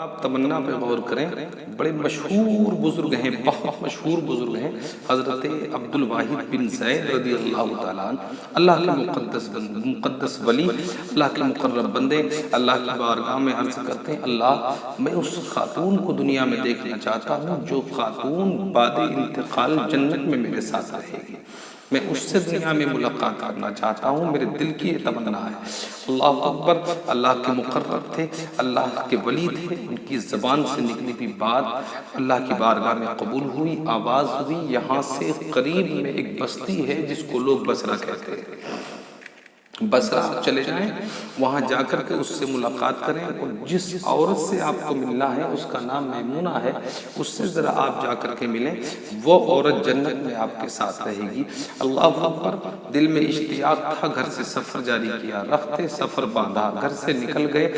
آپ تمنا پہ غور کریں، بڑے مشہور بزرگ ہیں، بہت مشہور بزرگ ہیں، حضرت عبد الواحد بن زید رضی اللہ تعالیٰ عنہ، اللہ کے مقدس ولی، اللہ کے مقرب بندے، اللہ کی بارگاہ میں عرض کرتے ہیں اللہ میں اس خاتون کو دنیا میں دیکھنا چاہتا ہوں جو خاتون بعد انتقال جنت میں میرے ساتھ رہے گی، میں اس سے دنیا میں ملاقات کرنا چاہتا ہوں، میرے دل کی یہ تمنا ہے۔ اللہ اکبر، اللہ کے مقرب تھے، اللہ کے ولی تھے، ان کی زبان سے نکلی ہوئی بات اللہ کی بارگاہ میں قبول ہوئی، آواز ہوئی، یہاں سے قریب میں ایک بستی ہے جس کو لوگ بصرہ کہتے ہیں، بصرہ چلے جائیں، وہاں جا کر کے اس سے ملاقات کریں، اور جس عورت سے آپ کو ملنا ہے اس کا نام میمونہ ہے، اس سے ذرا آپ جا کر کے ملیں، وہ عورت جنت میں آپ کے ساتھ رہے گی۔ اللہ اکبر، دل میں اشتیاق تھا، گھر سے سفر جاری کیا، رخت سفر باندھا، گھر سے نکل گئے۔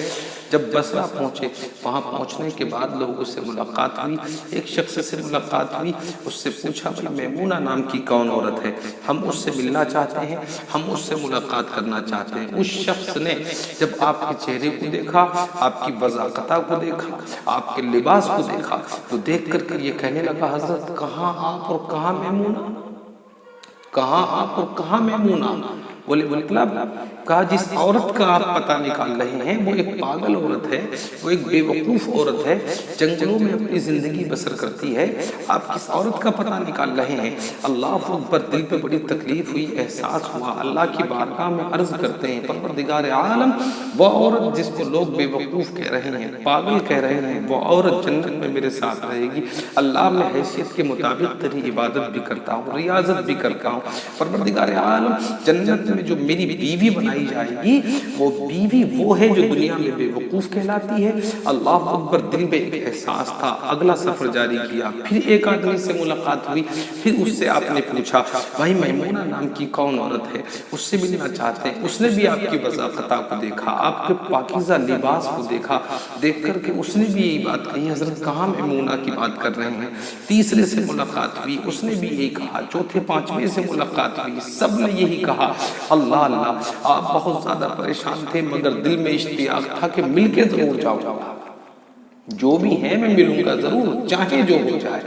جب بصرہ پہنچے، وہاں پہنچنے کے بعد لوگوں سے ملاقات ہوئی، ایک شخص سے ملاقات ہوئی، اس سے پوچھا بھائی میمونہ نام کی کون عورت ہے، ہم اس سے ملنا چاہتے ہیں، ہم اس سے ملاقات کرنا چاہتے ہیں۔ اس شخص نے جب آپ کے چہرے کو دیکھا، آپ کی وضاقتہ کو دیکھا، آپ کے لباس کو دیکھا، تو دیکھ کر کے یہ کہنے لگا حضرت کہاں آپ اور کہاں میمونہ، کہاں آپ اور کہاں میمونہ؟ بولے مطلب کہا جس عورت کا آپ پتہ نکال رہے ہیں وہ ایک پاگل عورت ہے، وہ ایک بے وقوف عورت ہے، جنگلوں میں اپنی زندگی بسر کرتی ہے، آپ کس عورت کا پتہ نکال رہے ہیں؟ اللہ اکبر، دل پہ بڑی تکلیف ہوئی، احساس ہوا، اللہ کی بارگاہ میں عرض کرتے ہیں پروردگار عالم، وہ عورت جس کو لوگ بے وقوف کہہ رہے ہیں، پاگل کہہ رہے ہیں، وہ عورت جنت میں میرے ساتھ رہے گی۔ اللہ میں حیثیت کے مطابق تیری عبادت بھی کرتا ہوں، ریاضت بھی کرتا ہوں، پروردگار عالم جنت میں جو میری بیوی بنائی جائے گی وہ بیوی وہ ہے جو دنیا میں بے وقوف کہلاتی ہے۔ اللہ اکبر، دل میں ایک احساس تھا، اگلا سفر جاری کیا، پھر ایک آدمی سے ملاقات ہوئی، پھر اس سے آپ نے پوچھا بھائی میمونہ نام کی کون عورت ہے، اس سے ملنا چاہتے ہیں، اس نے بھی آپ کی وضاقتہ کو دیکھا، آپ کے پاکیزہ لباس کو دیکھا، دیکھ کر کے اس نے بھی یہی بات کہی حضرت کہاں میمونہ کی بات کر رہے ہیں۔ تیسرے سے ملاقات ہوئی، اس نے بھی یہی کہا، چوتھے پانچویں سے ملاقات ہوئی، سب نے یہی کہا اللہ اللہ، آپ بہت زیادہ پریشان تھے مگر دل میں اشتیاق تھا کہ مل کے ضرور جاؤ، جو بھی ہے میں ملوں گا ضرور، چاہے جو ہو جائے۔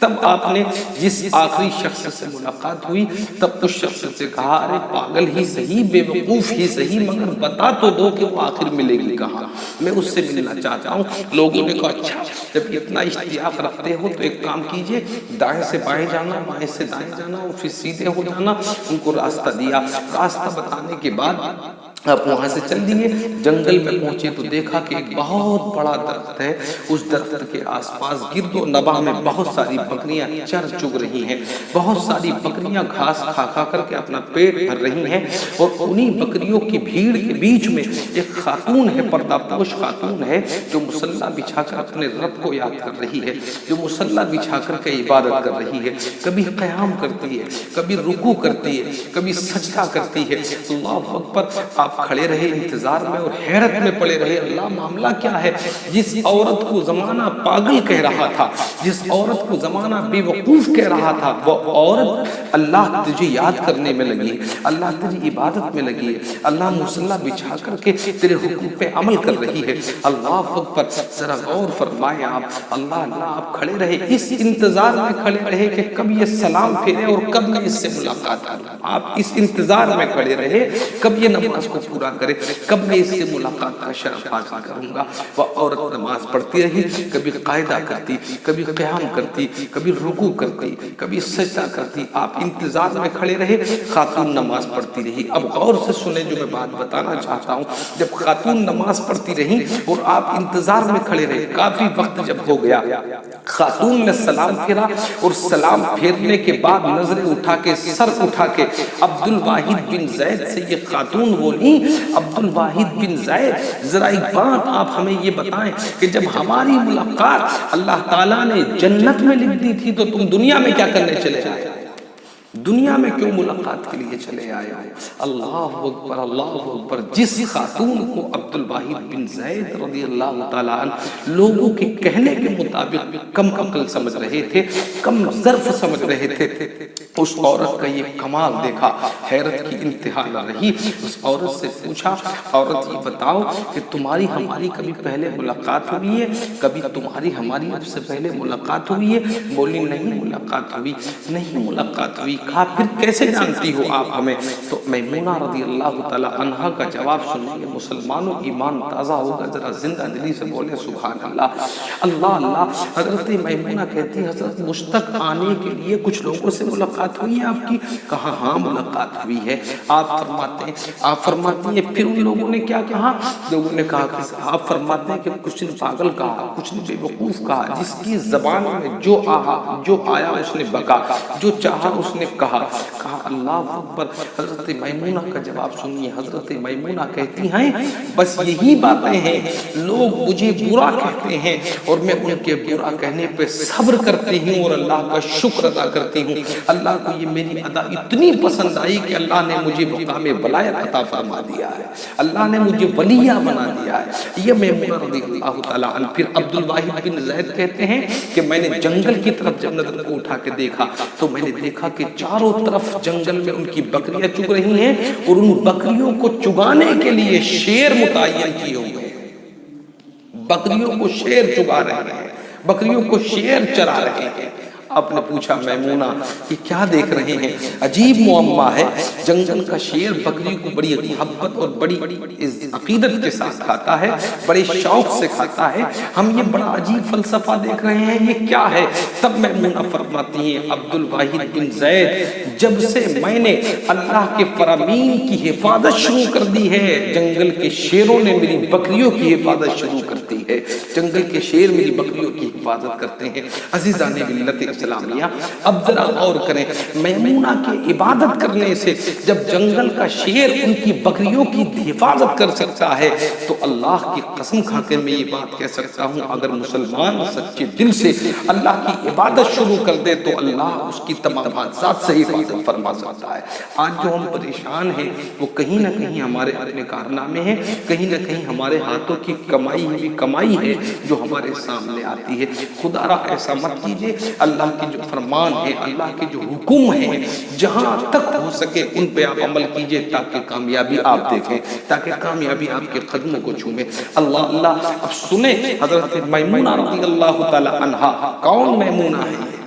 تب آپ نے جس آخری شخص سے ملاقات ہوئی تب اس شخص سے کہا ارے پاگل ہی صحیح، بے وقوف ہی صحیح، مگر بتا تو دو کہ وہ آخر ملے گی کہاں، میں اس سے ملنا چاہتا ہوں۔ لوگوں نے کہا اچھا جب اتنا اشتیاق رکھتے ہو تو ایک کام کیجئے، دائیں سے بائیں جانا، بائیں سے دائیں جانا اور پھر سیدھے ہو جانا۔ ان کو راستہ دیا، راستہ بتانے کے بعد آپ وہاں سے چل دیئے، جنگل میں پہنچے تو دیکھا کہ ایک بہت بڑا درخت ہے، اس درخت کے آس پاس گرد و نواح میں بہت ساری بکریاں چر چگ رہی ہیں، بہت ساری بکریاں گھاس کھا کھا کر کے اپنا پیٹ بھر رہی ہیں، اور انہی بکریوں کی بھیڑ کے بیچ میں ایک خاتون ہے، پردہ پوش خاتون ہے، جو مصلی بچھا کر اپنے رب کو یاد کر رہی ہے، جو مصلی بچھا کر کے عبادت کر رہی ہے، کبھی قیام کرتی ہے، کبھی رکوع کرتی ہے، کبھی سجدہ کرتی ہے۔ اللہ اکبر، آپ کھڑے رہے انتظار میں اور حیرت میں پڑے رہے، اللہ معاملہ کیا ہے؟ جس عورت کو زمانہ پاگل کہہ رہا تھا، جس عورت کو زمانہ بے وقوف کہہ رہا تھا، وہ عورت اللہ تجھے یاد کرنے میں لگی ہے، اللہ تجھے عبادت میں لگی ہے، اللہ مصلی بچھا کر کے تیرے حکم پہ عمل کر رہی ہے۔ اللہ اکبر، ذرا غور فرمائیں آپ، اللہ اللہ آپ کھڑے رہے، اس انتظار میں کھڑے رہے کہ کب یہ سلام پھیرے اور کب میں اس سے ملاقات کروں، آپ اس انتظار میں کھڑے رہے کب یہ نماز کو پورا کرے، کب میں اس سے ملاقات کا شرف حاصل کروں گا۔ وہ عورت نماز پڑھتی رہی، کبھی قاعدہ کرتی، کبھی قیام کرتی، کبھی رکوع کرتی، کبھی سجدہ کرتی، آپ انتظار میں کھڑے رہے، خاتون نماز پڑھتی رہی۔ اب غور سے سنیں جو میں بات بتانا چاہتا ہوں، جب خاتون نماز پڑھتی رہی اور آپ انتظار میں کھڑے رہے، کافی وقت جب ہو گیا، خاتون نے سلام پھیرا اور سلام پھیرنے کے بعد نظریں اٹھا کے، سر اٹھا کے عبد الواحد بن زید سے یہ خاتون بولی عبد الواحد بن زید ذرا ایک بات آپ ہمیں یہ بتائیں کہ جب ہماری ملاقات اللہ تعالیٰ نے جنت میں لکھ دی تھی تو تم دنیا میں کیا کرنے چلے آئے؟ دنیا میں کیوں ملاقات کے لیے چلے آئے ہو؟ اللہ اکبر اللہ اکبر۔ جس خاتون کو عبدالواحد بن زید رضی اللہ تعالیٰ عنہ لوگوں کے کہنے کے مطابق کم عقل سمجھ رہے تھے، کم ظرف سمجھ رہے تھے، اس عورت کا یہ کمال دیکھا، حیرت کی انتہا نہ رہی۔ اس عورت سے پوچھا، عورت یہ بتاؤ کہ تمہاری ہماری کبھی پہلے ملاقات ہوئی ہے؟ کبھی تمہاری ہماری اب سے پہلے ملاقات ہوئی ہے؟ بولی نہیں ملاقات ہوئی، نہیں ملاقات ہوئی۔ کہا پھر کیسے جانتی ہو آپ ہمیں؟ تو میمونہ رضی اللہ تعالی عنہا کا جواب سنیے، مسلمانوں ایمان تازہ ہوگا، ذرا زندہ دلی سے بولے سبحان اللہ اللہ اللہ۔ حضرت میمونہ کہتی حضرت مجھ تک آنے کے لیے کچھ لوگوں سے ملاقات ہوئی ہے آپ کی؟ کہا ہاں ملاقات ہوئی ہے۔ آپ فرماتے ہیں پھر ان لوگوں نے کیا کہا؟ لوگوں نے کہا کہ آپ فرماتے ہیں کہ کچھ نے پاگل کہا، کچھ نے بے وقوف کہا، جس کی زبان میں جو آیا اس نے بکا، جو چاہا اس نے کہا۔ کہا اللہ اکبر۔ حضرت میمونہ کا جواب سنیے، حضرت میمونہ کہتی ہیں بس یہی باتیں ہیں، لوگ مجھے برا کہتے ہیں اور میں ان کے برا کہنے پہ صبر کرتی ہوں اور اللہ کا شکر ادا کرتی ہوں۔ اللہ کو یہ میری ادا اتنی پسند آئی کہ اللہ نے مجھے مقام ولایت عطا فرما دیا ہے، اللہ نے مجھے ولیہ بنا دیا ہے۔ یہ میمونہ رضی اللہ تعالیٰ عنہ۔ پھر عبدالواحد بن زید کہتے ہیں کہ میں نے جنگل کی طرف جب نظر کو اٹھا کے دیکھا تو میں نے دیکھا کہ چاروں طرف جنگل میں ان کی بکریاں چگ رہی ہیں اور ان بکریوں کو چگانے کے لیے شیر متعین کیے ہوئے ہیں، بکریوں کو شیر چگا رہے ہیں، بکریوں کو شیر چرا رہے ہیں۔ آپ نے پوچھا میمونہ یہ کیا دیکھ رہے ہیں؟ عجیب معمہ ہے، جنگل کا شیر بکری کو بڑی محبت اور بڑی عقیدت کے ساتھ کھاتا ہے، بڑے شوق سے کھاتا ہے، ہم یہ بڑا عجیب فلسفہ دیکھ رہے ہیں، یہ کیا ہے؟ تب میمونہ فرماتی ہیں عبدالواحد بن زید جب سے میں نے اللہ کے فرامین کی حفاظت شروع کر دی ہے، جنگل کے شیروں نے میری بکریوں کی حفاظت شروع کر دی ہے، جنگل کے شیر میری بکریوں کی حفاظت کرتے ہیں۔ عزیزان ملت اسلامیہ اب ذرا غور کریں، میمونہ کی عبادت کرنے سے جب جنگل کا شیر ان کی بکریوں کی حفاظت کر سکتا ہے تو اللہ کی قسم کھا کر میں یہ بات کہہ سکتا ہوں اگر مسلمان سچے دل سے اللہ کی عبادت شروع کر دے تو اللہ اس کی تمام حادثات سے حفاظت فرما سکتا ہے۔ آج جو ہم پریشان ہیں وہ کہیں نہ کہیں ہمارے اپنے کارنامے ہیں، کہیں نہ کہیں ہمارے ہاتھوں کی کمائی ہے جو ہمارے سامنے آتی ہے۔ خدا را ایسا مت کیجئے، اللہ کے جو فرمان ہیں، اللہ کے جو حکم ہیں، جہاں تک ہو سکے ان پہ آپ عمل کیجئے تاکہ کامیابی آپ دیکھیں، تاکہ کامیابی آپ کے قدموں کو چھومے۔ اللہ اللہ۔ اب سنیں حضرت میمونہ رضی اللہ تعالی عنہا، کون میمونہ ہے؟